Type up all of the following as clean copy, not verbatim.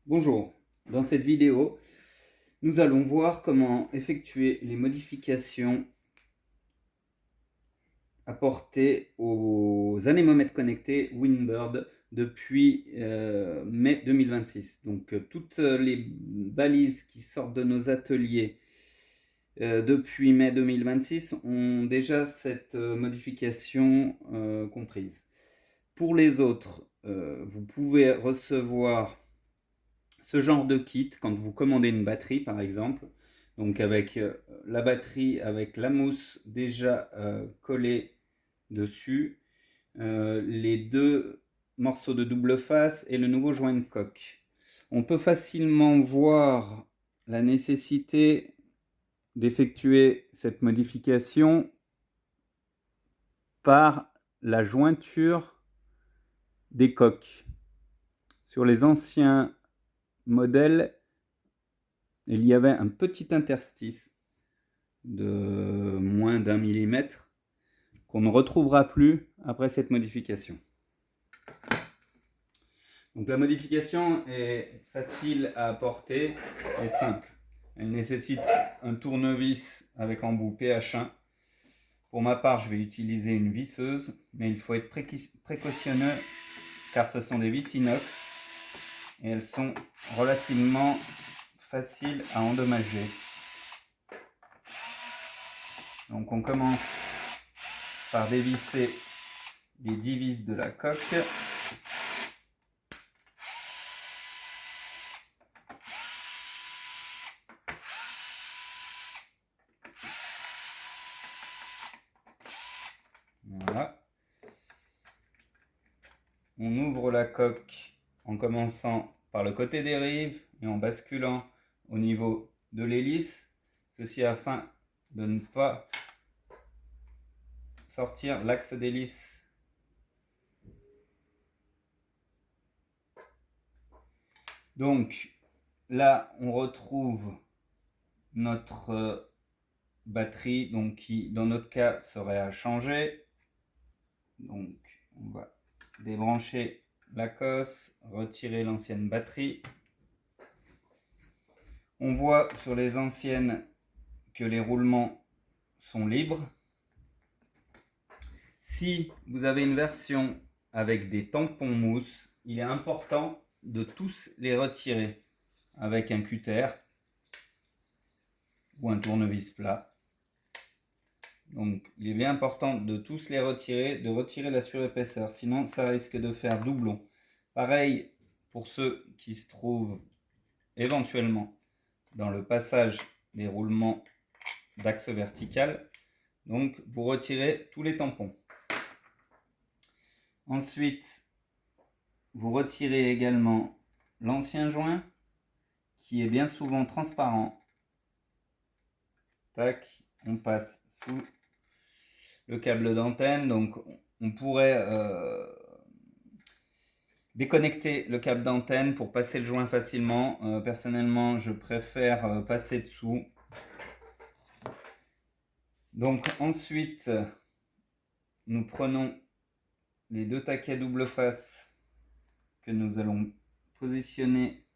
Bonjour, dans cette vidéo, nous allons voir comment effectuer les modifications apportées aux anémomètres connectés Winbird depuis mai 2026. Donc toutes les balises qui sortent de nos ateliers depuis mai 2026 ont déjà cette modification comprise. Pour les autres, vous pouvez recevoir ce genre de kit quand vous commandez une batterie par exemple, donc avec la batterie avec la mousse déjà collée dessus, les deux morceaux de double face et le nouveau joint de coque. On peut facilement voir la nécessité d'effectuer cette modification par la jointure des coques. Sur les anciens modèles, il y avait un petit interstice de moins d'1 millimètre qu'on ne retrouvera plus après cette modification. Donc la modification est facile à apporter et simple. Elle nécessite un tournevis avec embout PH1. Pour ma part, je vais utiliser une visseuse, mais il faut être précautionneux car ce sont des vis inox et elles sont relativement faciles à endommager. Donc on commence par dévisser les 10 vis de la coque. Voilà. On ouvre la coque en commençant par le côté des rives et en basculant au niveau de l'hélice. Ceci afin de ne pas sortir l'axe d'hélice. Donc là, on retrouve notre batterie, donc qui dans notre cas serait à changer. Donc on va débrancher la cosse, retirer l'ancienne batterie. On voit sur les anciennes que les roulements sont libres. Si vous avez une version avec des tampons mousse, il est important de tous les retirer avec un cutter ou un tournevis plat. Donc il est bien important de tous les retirer, de retirer la surépaisseur, sinon ça risque de faire doublon. Pareil pour ceux qui se trouvent éventuellement dans le passage des roulements d'axe vertical. Donc vous retirez tous les tampons. Ensuite, vous retirez également l'ancien joint qui est bien souvent transparent. Tac, on passe sous le câble d'antenne. Donc on pourrait déconnecter le câble d'antenne pour passer le joint facilement. Personnellement, je préfère passer dessous. Donc ensuite, nous prenons les deux taquets double face que nous allons positionner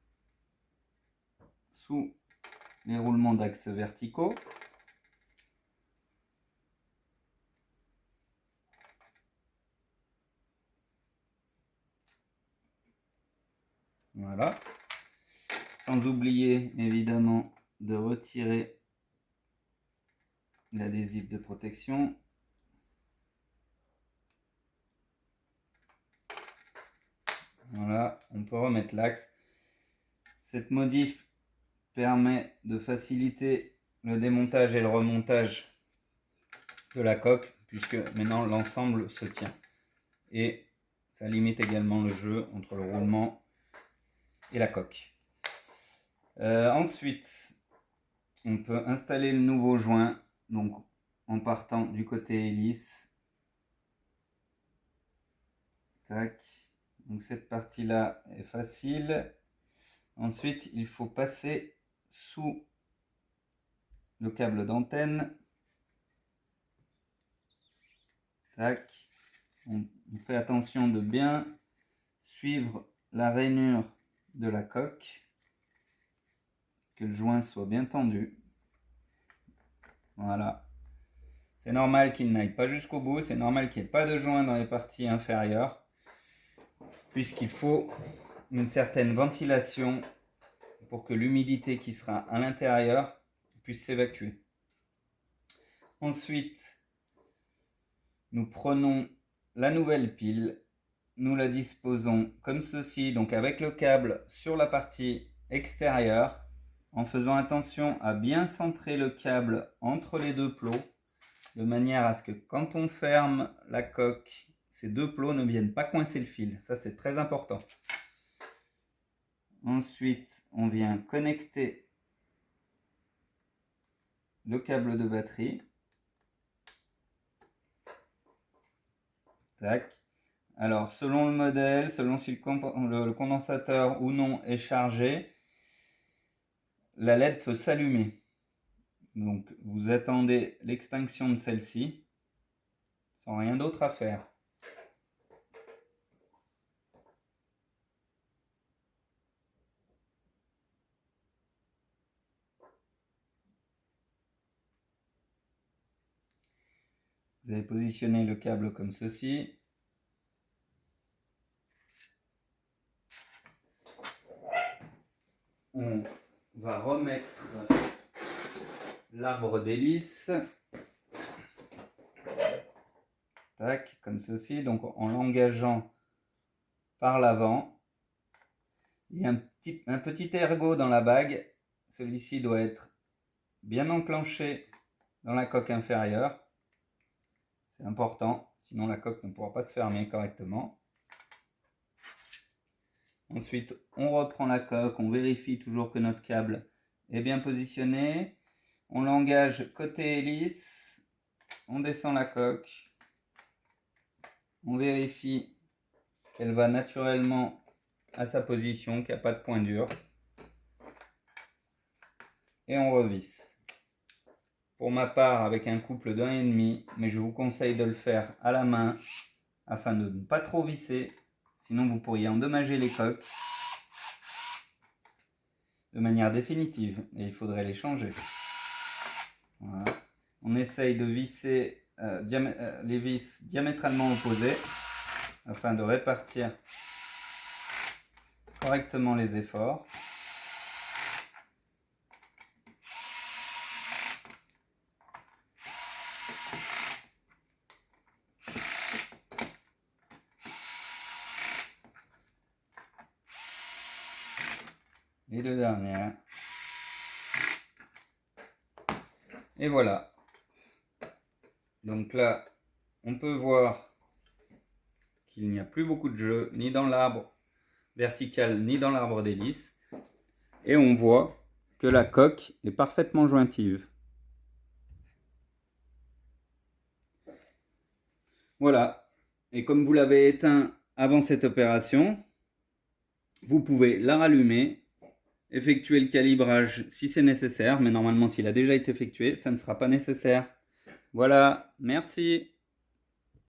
sous les roulements d'axe verticaux. Voilà. Sans oublier évidemment de retirer l'adhésif de protection. Voilà, on peut remettre l'axe. Cette modif permet de faciliter le démontage et le remontage de la coque puisque maintenant l'ensemble se tient. Et ça limite également le jeu entre le roulement et la coque. Ensuite, on peut installer le nouveau joint donc en partant du côté hélice. Tac. Donc cette partie-là est facile. Ensuite, il faut passer sous le câble d'antenne. Tac. On fait attention de bien suivre la rainure de la coque, que le joint soit bien tendu. Voilà. C'est normal qu'il n'aille pas jusqu'au bout, c'est normal qu'il n'y ait pas de joint dans les parties inférieures, puisqu'il faut une certaine ventilation pour que l'humidité qui sera à l'intérieur puisse s'évacuer. Ensuite, nous prenons la nouvelle pile, nous la disposons comme ceci, donc avec le câble sur la partie extérieure, en faisant attention à bien centrer le câble entre les deux plots, de manière à ce que quand on ferme la coque, ces deux plots ne viennent pas coincer le fil. Ça, c'est très important. Ensuite, on vient connecter le câble de batterie. Tac. Alors, selon le modèle, selon si le condensateur ou non est chargé, la LED peut s'allumer. Donc, vous attendez l'extinction de celle-ci, sans rien d'autre à faire. Vous allez positionner le câble comme ceci. On va remettre l'arbre d'hélice. Tac, comme ceci. Donc en l'engageant par l'avant. Il y a un petit ergot dans la bague. Celui-ci doit être bien enclenché dans la coque inférieure. C'est important, sinon la coque ne pourra pas se fermer correctement. Ensuite, on reprend la coque, on vérifie toujours que notre câble est bien positionné. On l'engage côté hélice, on descend la coque, on vérifie qu'elle va naturellement à sa position, qu'il n'y a pas de point dur. Et on revisse. Pour ma part, avec un couple d'1,5, mais je vous conseille de le faire à la main afin de ne pas trop visser, sinon vous pourriez endommager les coques de manière définitive et il faudrait les changer. Voilà. On essaye de visser les vis diamétralement opposées afin de répartir correctement les efforts. Les deux dernières. Et voilà. Donc là, on peut voir qu'il n'y a plus beaucoup de jeu, ni dans l'arbre vertical, ni dans l'arbre d'hélice. Et on voit que la coque est parfaitement jointive. Voilà. Et comme vous l'avez éteint avant cette opération, vous pouvez la rallumer, effectuer le calibrage si c'est nécessaire, mais normalement s'il a déjà été effectué, ça ne sera pas nécessaire. Voilà, merci.